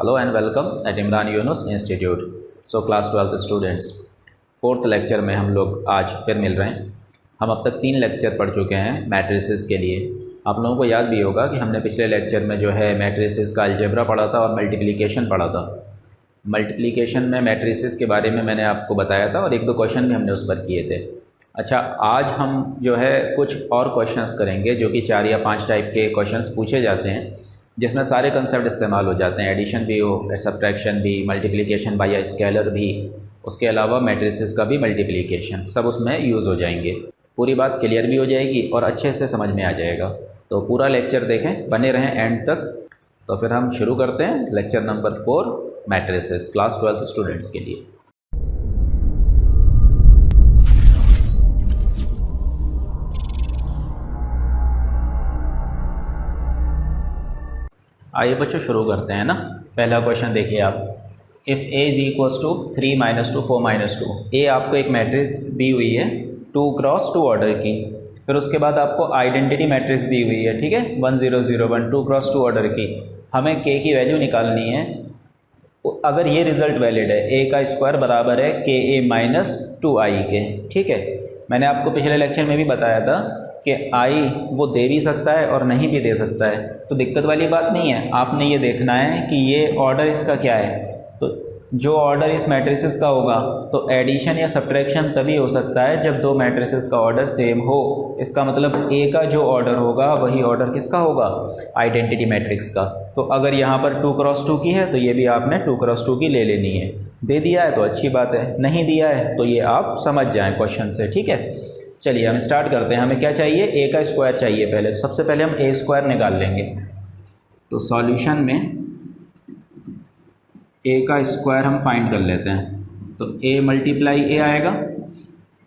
Hello and welcome at Imran Yunus Institute. So class 12th students, 4th lecture में हम लोग आज फिर मिल रहे हैं। हम अब तक 3 लेक्चर पढ़ चुके हैं मैट्रिसेस के लिए। आप लोगों को याद भी होगा कि हमने पिछले लेक्चर में जो है मैट्रिसेस का अलजेब्रा पढ़ा था और मल्टीप्लिकेशन पढ़ा था। मल्टीप्लिकेशन में मैट्रिसेस के बारे में मैंने आपको बताया था और 1-2 क्वेश्चन भी हमने उस पर किए थे। अच्छा, आज हम जो है कुछ और क्वेश्चंस करेंगे जो कि 4 या 5 टाइप के क्वेश्चंस पूछे जाते हैं, जिसमें सारे कंसेप्ट इस्तेमाल हो जाते हैं। एडिशन भी हो, सब्ट्रैक्शन भी, मल्टीप्लिकेशन बाय स्केलर भी, उसके अलावा मैट्रिसेस का भी मल्टीप्लिकेशन, सब उसमें यूज़ हो जाएंगे। पूरी बात क्लियर भी हो जाएगी और अच्छे से समझ में आ जाएगा। तो पूरा लेक्चर देखें, बने रहें एंड तक। तो फिर हम शुरू करते हैं lecture number 4 matrices, class 12th students के लिए। आइए बच्चों शुरू करते हैं ना। पहला क्वेश्चन देखिए आप, if A is equals to 3 - 2 4 - 2। A आपको एक मैट्रिक्स दी हुई है 2 क्रॉस 2 ऑर्डर की। फिर उसके बाद आपको आइडेंटिटी मैट्रिक्स दी हुई है, ठीक है, 1 0 0 1 2 क्रॉस 2 ऑर्डर की। हमें के की वैल्यू निकालनी है। अगर ये रिज़ल्ट वैलिड है, ए का स्क्वायर बराबर है के ए माइनस 2i के, ठीक है। मैंने आपको पिछले लेक्चर में भी बताया था कि आई वो दे भी सकता है और नहीं भी दे सकता है, तो दिक्कत वाली बात नहीं है। आपने ये देखना है कि ये ऑर्डर इसका क्या है। तो जो ऑर्डर इस मैट्रिसेस का होगा, तो एडिशन या सब्ट्रैक्शन तभी हो सकता है जब 2 मैट्रिसेस का ऑर्डर सेम हो। इसका मतलब ए का जो ऑर्डर होगा वही ऑर्डर किसका होगा, आइडेंटिटी मैट्रिक्स का। तो अगर यहाँ पर 2 क्रॉस 2 की है तो ये भी आपने 2 क्रॉस 2 की ले लेनी है। दे दिया है तो अच्छी बात है, नहीं दिया है तो ये आप समझ जाएँ क्वेश्चन से, ठीक है। चलिए हम स्टार्ट करते हैं। हमें क्या चाहिए, ए का स्क्वायर चाहिए पहले। तो सबसे पहले हम ए स्क्वायर निकाल लेंगे। तो सॉल्यूशन में ए का स्क्वायर हम फाइंड कर लेते हैं। तो ए मल्टीप्लाई ए आएगा।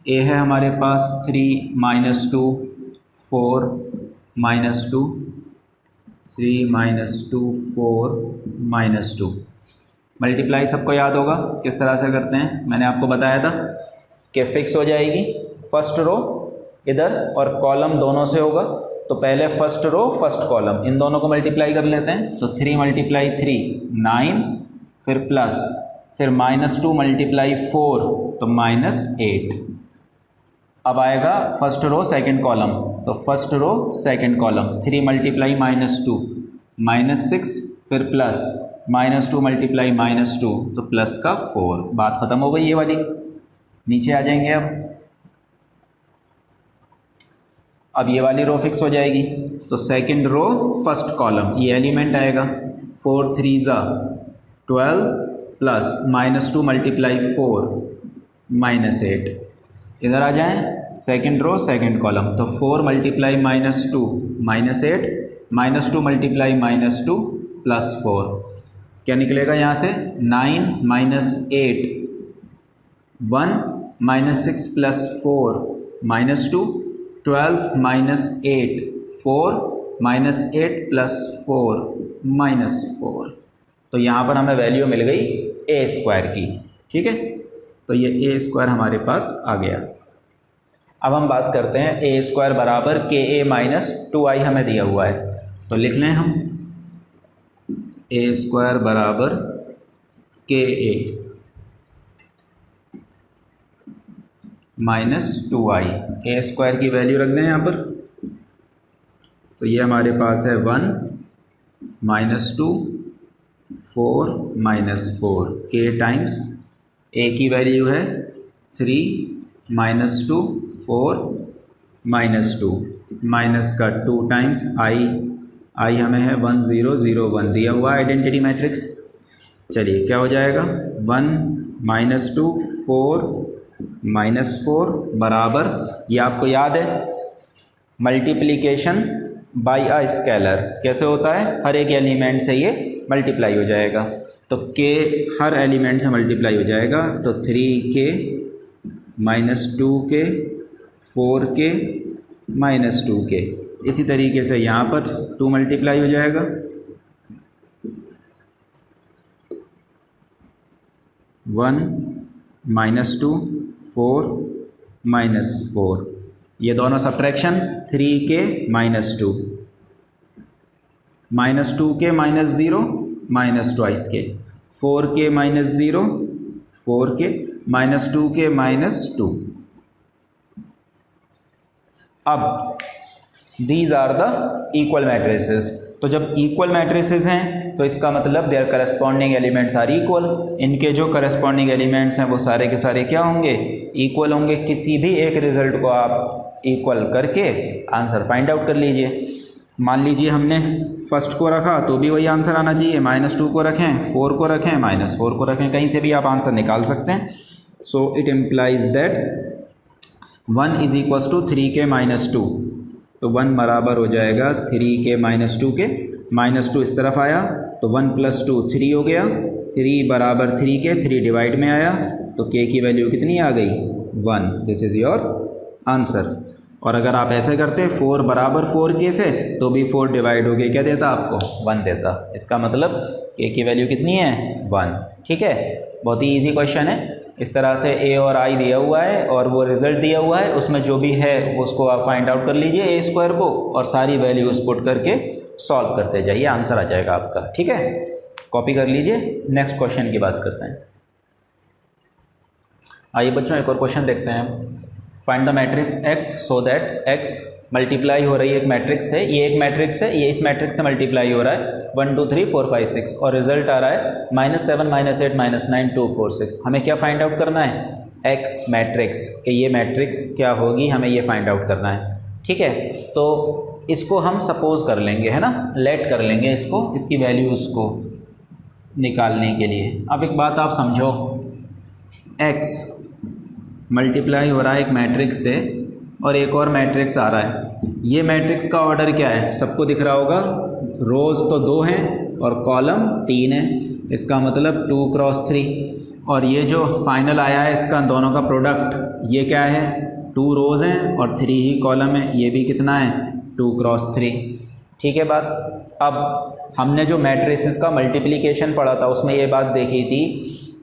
ए है हमारे पास 3 - 2 4 - 2 3 - 2 4 - 2। मल्टीप्लाई सबको याद होगा किस तरह से करते हैं, मैंने आपको बताया था कि फिक्स हो जाएगी फर्स्ट रो इधर और कॉलम दोनों से होगा। तो पहले फर्स्ट रो फर्स्ट कॉलम इन दोनों को मल्टीप्लाई कर लेते हैं। तो 3 × 3 9, फिर प्लस, फिर -2 × 4 तो -8। अब आएगा फर्स्ट रो सेकंड कॉलम। तो फर्स्ट रो सेकंड कॉलम 3 × -2 -6, फिर प्लस -2 × -2 तो प्लस का 4। बात ख़त्म हो गई ये वाली। नीचे आ जाएंगे अब ये वाली रो फिक्स हो जाएगी। तो सेकंड रो फर्स्ट कॉलम ये एलिमेंट आएगा 4 3 12 प्लस -2 × 4 -8। इधर आ जाएं, सेकंड रो सेकंड कॉलम। तो 4 × -2 -8 -2 × -2 +4। क्या निकलेगा यहाँ से, 9 - 8 1 -6 + 4 -2 12 - 8 4 -8 + 4 -4। तो यहाँ पर हमें वैल्यू मिल गई ए स्क्वायर की, ठीक है। तो ये ए स्क्वायर हमारे पास आ गया। अब हम बात करते हैं ए स्क्वायर बराबर के ए माइनस 2i हमें दिया हुआ है। तो लिख लें हम ए स्क्वायर बराबर के ए माइनस 2i। ए स्क्वायर की वैल्यू रख दें यहाँ पर। तो ये हमारे पास है 1 -2 4 -4 के टाइम्स ए की वैल्यू है 3 -2 4 -2 माइनस का 2 टाइम्स आई हमें है 1 0 0 1 दिया हुआ आइडेंटिटी मैट्रिक्स। चलिए क्या हो जाएगा, 1 -2 4 -4 बराबर, ये आपको याद है मल्टीप्लिकेशन बाय अ स्केलर कैसे होता है, हर एक एलिमेंट से ये मल्टीप्लाई हो जाएगा। तो के हर एलिमेंट से मल्टीप्लाई हो जाएगा। तो 3k -2k 4k -2k। इसी तरीके से यहाँ पर 2 मल्टीप्लाई हो जाएगा। 1 -2 4 -4, ये दोनों subtraction 3k -2 -2k -0 minus twice के, 4k minus 0 4k minus 2k minus 2। अब these are the equal matrices. तो जब इक्वल मैट्रिसेस हैं तो इसका मतलब their corresponding elements are equal. इनके जो करस्पॉन्डिंग एलिमेंट्स हैं वो सारे के सारे क्या होंगे, इक्वल होंगे। किसी भी एक रिजल्ट को आप इक्वल करके आंसर फाइंड आउट कर लीजिए। मान लीजिए हमने फर्स्ट को रखा तो भी वही आंसर आना चाहिए, -2 को रखें, 4 को रखें, -4 को रखें, कहीं से भी आप आंसर निकाल सकते हैं। So it implies that 1 is equals to 3k minus 2। तो 1 बराबर हो जाएगा 3k माइनस 2 के, -2 इस तरफ आया तो 1 + 2 3 हो गया, 3 बराबर 3k, 3 डिवाइड में आया तो k की वैल्यू कितनी आ गई, 1। This is your answer. और अगर आप ऐसे करते 4 बराबर 4k से तो भी 4 डिवाइड हो गया, क्या देता आपको, 1 देता। इसका मतलब k की वैल्यू कितनी है, 1। ठीक है, बहुत ही ईजी क्वेश्चन है। इस तरह से a और i दिया हुआ है और वो रिज़ल्ट दिया हुआ है, उसमें जो भी है उसको आप फाइंड आउट कर लीजिए a² को, और सारी वैल्यूज़ पुट करके सॉल्व करते जाइए, आंसर आ जाएगा आपका। ठीक है, कॉपी कर लीजिए। नेक्स्ट क्वेश्चन की बात करते हैं। आइए बच्चों एक और क्वेश्चन देखते हैं। Find the matrix x so that x multiply हो रही है, एक मैट्रिक्स है, ये एक मैट्रिक्स है, ये इस मैट्रिक्स से मल्टीप्लाई हो रहा है 1 2 3 4 5 6 और रिजल्ट आ रहा है -7 -8 -9 2 4 6। हमें क्या फाइंड आउट करना है, x मैट्रिक्स, कि ये मैट्रिक्स क्या होगी, हमें ये फाइंड आउट करना है। ठीक है, तो इसको हम सपोज कर लेंगे, है ना, लेट कर लेंगे इसको, इसकी वैल्यूज़ को निकालने के लिए। अब एक बात आप समझो, x मल्टीप्लाई हो रहा है एक मैट्रिक्स से और एक और मैट्रिक्स आ रहा है। ये मैट्रिक्स का ऑर्डर क्या है, सबको दिख रहा होगा, रोज़ तो 2 हैं और कॉलम 3 है, इसका मतलब 2 क्रॉस 3। और ये जो फाइनल आया है इसका दोनों का प्रोडक्ट, ये क्या है, 2 रोज़ हैं और 3 ही कॉलम है, ये भी कितना है, 2 क्रॉस 3। ठीक है बात। अब हमने जो मैट्रिसेस का मल्टीप्लिकेशन पढ़ा था उसमें ये बात देखी थी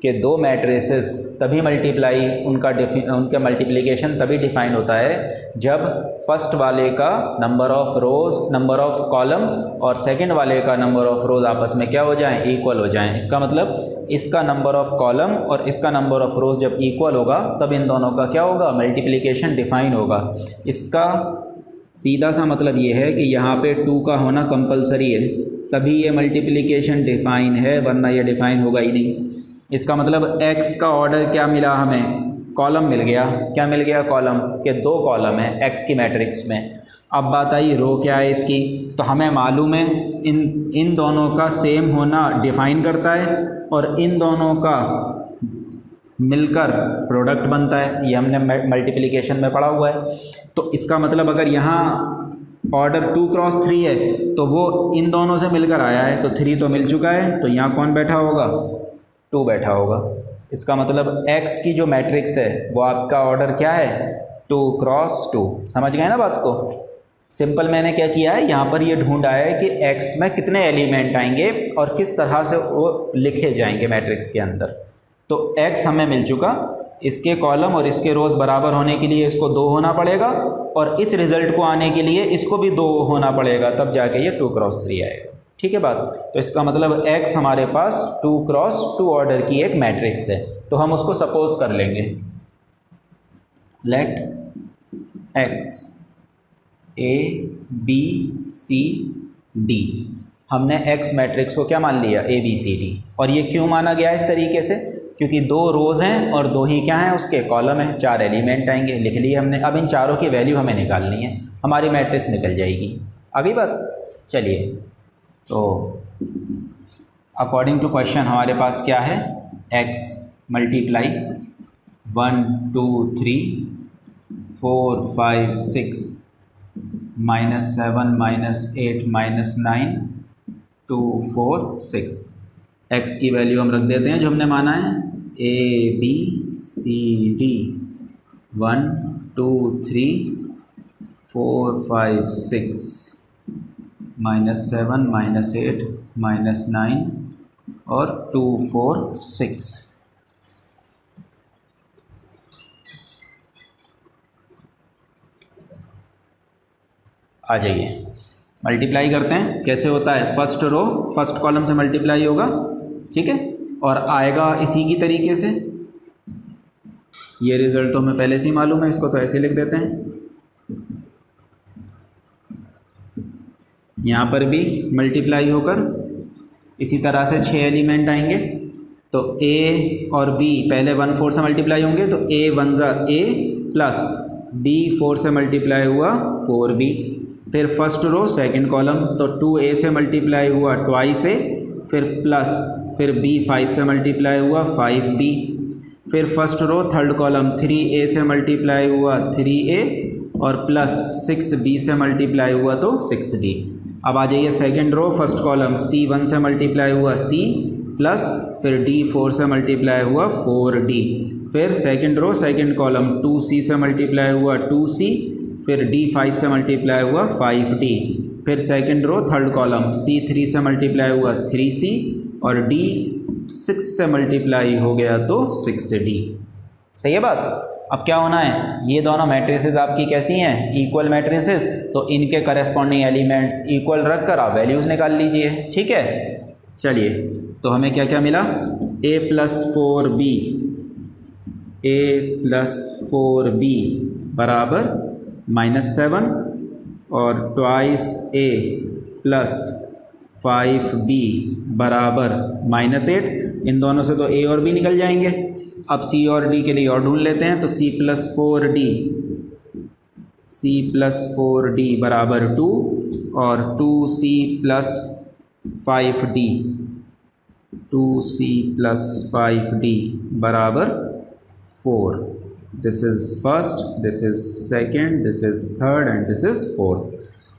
कि 2 मैट्रिसेस तभी मल्टीप्लाई, उनका मल्टीप्लिकेशन तभी डिफाइन होता है जब फर्स्ट वाले का number of rows, number of column और सेकंड वाले का नंबर ऑफ़ रोज़ आपस में क्या हो जाएं, इक्वल हो जाएं। इसका मतलब इसका नंबर ऑफ़ कॉलम और इसका नंबर ऑफ़ रोज़ जब इक्वल होगा तब इन दोनों का क्या होगा, मल्टीप्लिकेशन डिफाइन होगा। इसका सीधा सा मतलब ये है कि यहाँ पे 2 का होना कंपलसरी है, तभी ये मल्टीप्लिकेशन डिफाइन है, वरना ये डिफाइन होगा ही नहीं। इसका मतलब x का ऑर्डर क्या मिला हमें, कॉलम मिल गया। क्या मिल गया, कॉलम के 2 कॉलम है x की मैट्रिक्स में। अब बात आई रो क्या है इसकी, तो हमें मालूम है इन दोनों का सेम होना डिफाइन करता है और इन दोनों का मिलकर प्रोडक्ट बनता है, ये हमने मल्टीप्लिकेशन में पढ़ा हुआ है। तो इसका मतलब अगर यहाँ ऑर्डर 2 क्रॉस 3 है तो वो इन दोनों से मिलकर आया है, तो 3 तो मिल चुका है, तो यहाँ कौन बैठा होगा, 2 बैठा होगा। इसका मतलब x की जो मैट्रिक्स है वो आपका ऑर्डर क्या है, 2 क्रॉस 2। समझ गए ना बात को। सिंपल मैंने क्या किया है, यहाँ पर ये ढूंढा है कि x में कितने एलिमेंट आएंगे और किस तरह से वो लिखे जाएंगे मैट्रिक्स के अंदर। तो x हमें मिल चुका, इसके कॉलम और इसके रोज़ बराबर होने के लिए इसको 2 होना पड़ेगा और इस रिज़ल्ट को आने के लिए इसको भी 2 होना पड़ेगा, तब जाके ये 2 क्रॉस 3 आएगा। ठीक है बात। तो इसका मतलब x हमारे पास 2 क्रॉस 2 ऑर्डर की एक मैट्रिक्स है, तो हम उसको सपोज कर लेंगे, let x a b c d। हमने x मैट्रिक्स को क्या मान लिया, a b c d। और ये क्यों माना गया इस तरीके से, क्योंकि 2 रोज़ हैं और 2 ही क्या हैं, उसके कॉलम हैं, 4 एलिमेंट आएंगे, लिख लिए हमने। अब इन चारों की वैल्यू हमें निकालनी है, हमारी मैट्रिक्स निकल जाएगी। आगे बात, चलिए। तो अकॉर्डिंग टू क्वेश्चन हमारे पास क्या है, x मल्टीप्लाई 1 2 3 4 5 6 -7 -8 -9 2 4 6। x की वैल्यू हम रख देते हैं जो हमने माना है, a b c d 1 2 3 4 5 6 -7 -8 -9 और 2 4 6। आ जाइए, मल्टीप्लाई करते हैं, कैसे होता है, फर्स्ट रो फर्स्ट कॉलम से मल्टीप्लाई होगा, ठीक है, और आएगा इसी की तरीके से। ये रिजल्ट तो हमें पहले से ही मालूम है, इसको तो ऐसे लिख देते हैं। यहाँ पर भी मल्टीप्लाई होकर इसी तरह से 6 एलिमेंट आएंगे। तो ए और बी पहले 1 4 से मल्टीप्लाई होंगे, तो ए 1 ज़ा ए प्लस बी 4 से मल्टीप्लाई हुआ 4b। फिर फर्स्ट रो सेकंड कॉलम, तो 2a से मल्टीप्लाई हुआ ट्वाइस ए, फिर प्लस फिर b 5 से मल्टीप्लाई हुआ 5b। फिर first row third column 3a से मल्टीप्लाई हुआ 3a और प्लस 6b से मल्टीप्लाई हुआ तो 6d। अब आ जाइए second row first column c 1 से मल्टीप्लाई हुआ c प्लस फिर d 4 से मल्टीप्लाई हुआ 4d। फिर second row second column 2c से मल्टीप्लाई हुआ 2c, फिर d 5 से मल्टीप्लाई हुआ 5d। फिर second row third column c 3 से मल्टीप्लाई हुआ 3c और d 6 से मल्टीप्लाई हो गया तो 6d। सही है बात। अब क्या होना है, ये दोनों मैट्रिसेस आपकी कैसी हैं, इक्वल मैट्रिसेस, तो इनके करस्पॉन्डिंग एलिमेंट्स इक्वल रख कर आप वैल्यूज़ निकाल लीजिए, ठीक है। चलिए, तो हमें क्या क्या मिला, a + 4b, a + 4b बराबर -7 और ट्वाइस a + 5b बराबर -8। इन दोनों से तो a और b निकल जाएंगे। अब c और d के लिए और ढूंढ लेते हैं, तो c + 4d बराबर 2 और 2c + 5d बराबर 4। This is first, this is second, this is third and this is fourth.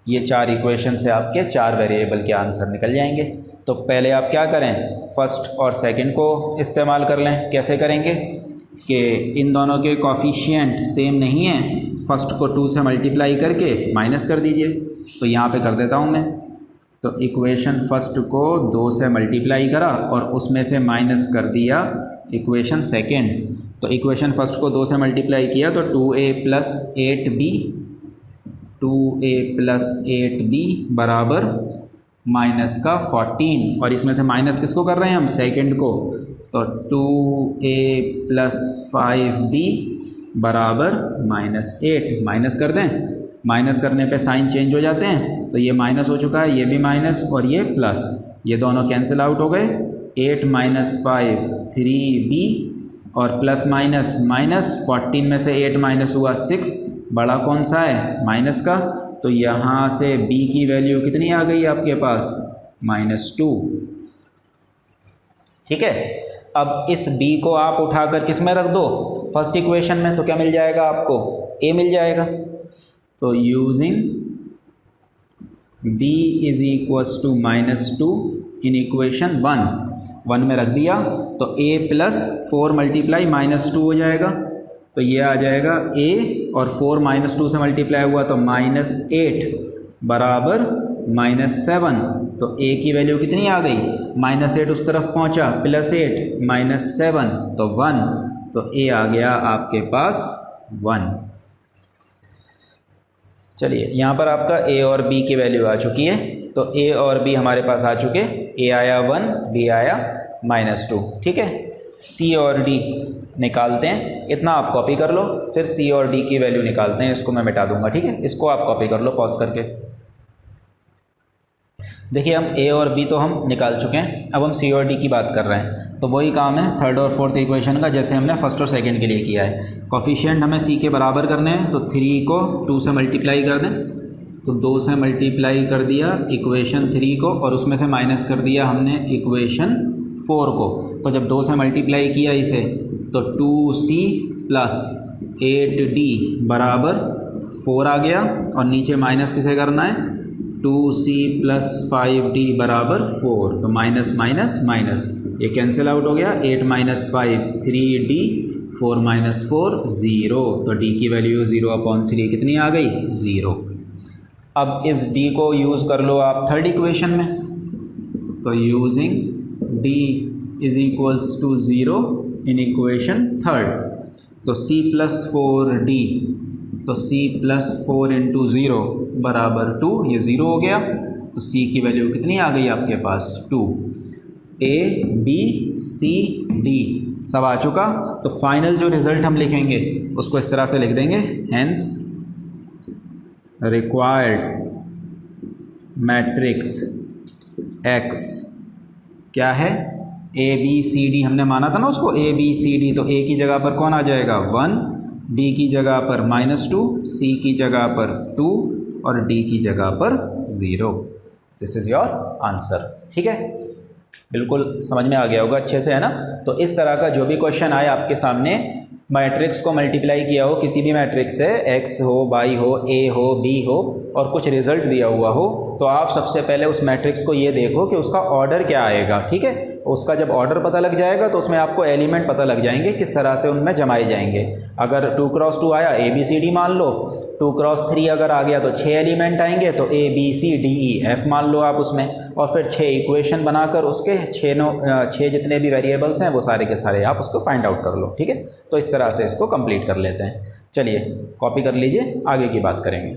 ये 4 इक्वेशन से आपके 4 वेरिएबल के आंसर निकल जाएंगे। तो पहले आप क्या करें, फर्स्ट और सेकंड को इस्तेमाल कर लें। कैसे करेंगे कि इन दोनों के कॉफिशिएंट सेम नहीं हैं, फर्स्ट को 2 से मल्टीप्लाई करके माइनस कर दीजिए। तो यहाँ पे कर देता हूँ मैं। तो इक्वेशन फर्स्ट को 2 से मल्टीप्लाई करा और उसमें से माइनस कर दिया इक्वेशन सेकंड। तो इक्वेशन फर्स्ट को 2 से मल्टीप्लाई किया तो 2a + 8b बराबर -14, और इसमें से माइनस किसको कर रहे हैं हम, सेकंड को। तो 2a + 5b बराबर -8। माइनस कर दें, माइनस करने पे साइन चेंज हो जाते हैं, तो ये माइनस हो चुका है, ये भी माइनस और ये प्लस, ये दोनों कैंसिल आउट हो गए। 8 - 5 3b और प्लस माइनस माइनस, 14 में से 8 माइनस हुआ 6, बड़ा कौन सा है, माइनस का। तो यहाँ से b की वैल्यू कितनी आ गई आपके पास, -2, ठीक है। अब इस b को आप उठाकर किस में रख दो, फर्स्ट इक्वेशन में, तो क्या मिल जाएगा आपको, a मिल जाएगा। तो यूजिंग b = -2 इन इक्वेशन 1 में रख दिया, तो a + 4 × -2 हो जाएगा। तो ये आ जाएगा a और 4 -2 से मल्टीप्लाई हुआ तो -8 बराबर -7। तो a की वैल्यू कितनी आ गई, -8 उस तरफ पहुंचा, +8 -7 तो 1। तो a आ गया आपके पास 1। चलिए, यहाँ पर आपका a और b की वैल्यू आ चुकी है। तो a और b हमारे पास आ चुके, a आया 1, b आया -2, ठीक है। c और d निकालते हैं, इतना आप कॉपी कर लो, फिर c और d की वैल्यू निकालते हैं। इसको मैं मिटा दूंगा, ठीक है, इसको आप कॉपी कर लो पॉज करके। देखिए, हम a और b तो हम निकाल चुके हैं, अब हम c और d की बात कर रहे हैं। तो वही काम है थर्ड और फोर्थ इक्वेशन का, जैसे हमने फर्स्ट और सेकंड के लिए किया है। कॉफिशिएंट हमें c के बराबर करने हैं, तो 3 को 2 से मल्टीप्लाई कर दें, तो 2 से मल्टीप्लाई कर दिया इक्वेशन 3 को, और उसमें से माइनस कर दिया हमने इक्वेशन 4 को। तो जब 2 से मल्टीप्लाई किया इसे, तो 2c + 8d बराबर 4 आ गया, और नीचे माइनस किसे करना है, 2c + 5d बराबर 4। तो माइनस माइनस माइनस, ये कैंसिल आउट हो गया, 8 - 5 3d, 4 - 4 0। तो d की वैल्यू 0/3 कितनी आ गई, 0। अब इस d को यूज़ कर लो आप थर्ड इक्वेशन में। तो using d = 0 in equation third, तो c + 4d तो c प्लस 4 इंटू 0 बराबर 2, ये 0 हो गया, तो c की वैल्यू कितनी आ गई आपके पास 2। a b c d सब आ चुका। तो फाइनल जो रिज़ल्ट हम लिखेंगे उसको इस तरह से लिख देंगे, हेंस रिक्वायर्ड मैट्रिक्स X क्या है, ए बी सी डी, हमने माना था ना उसको ए बी सी डी, तो ए की जगह पर कौन आ जाएगा 1, डी की जगह पर -2, सी की जगह पर 2 और डी की जगह पर 0। This is your answer. ठीक है, बिल्कुल समझ में आ गया होगा अच्छे से, है ना। तो इस तरह का जो भी क्वेश्चन आए आपके सामने, मैट्रिक्स को मल्टीप्लाई किया हो किसी भी मैट्रिक्स से, एक्स हो, वाई हो, ए हो, बी हो, और कुछ रिजल्ट दिया हुआ हो, तो आप सबसे पहले उस मैट्रिक्स को ये देखो कि उसका ऑर्डर क्या आएगा। ठीक है, उसका जब ऑर्डर पता लग जाएगा तो उसमें आपको एलिमेंट पता लग जाएंगे किस तरह से उनमें जमाए जाएंगे। अगर 2 क्रॉस 2 आया, ए बी सी डी मान लो, 2 क्रॉस 3 अगर आ गया तो 6 एलिमेंट आएंगे, तो A B C D E F मान लो आप उसमें, और फिर 6 इक्वेशन बनाकर उसके 6 जितने भी वेरिएबल्स हैं वो सारे के सारे आप उसको फाइंड आउट कर लो। ठीक है, तो इस तरह से इसको कंप्लीट कर लेते हैं। चलिए कॉपी कर लीजिए, आगे की बात करेंगे।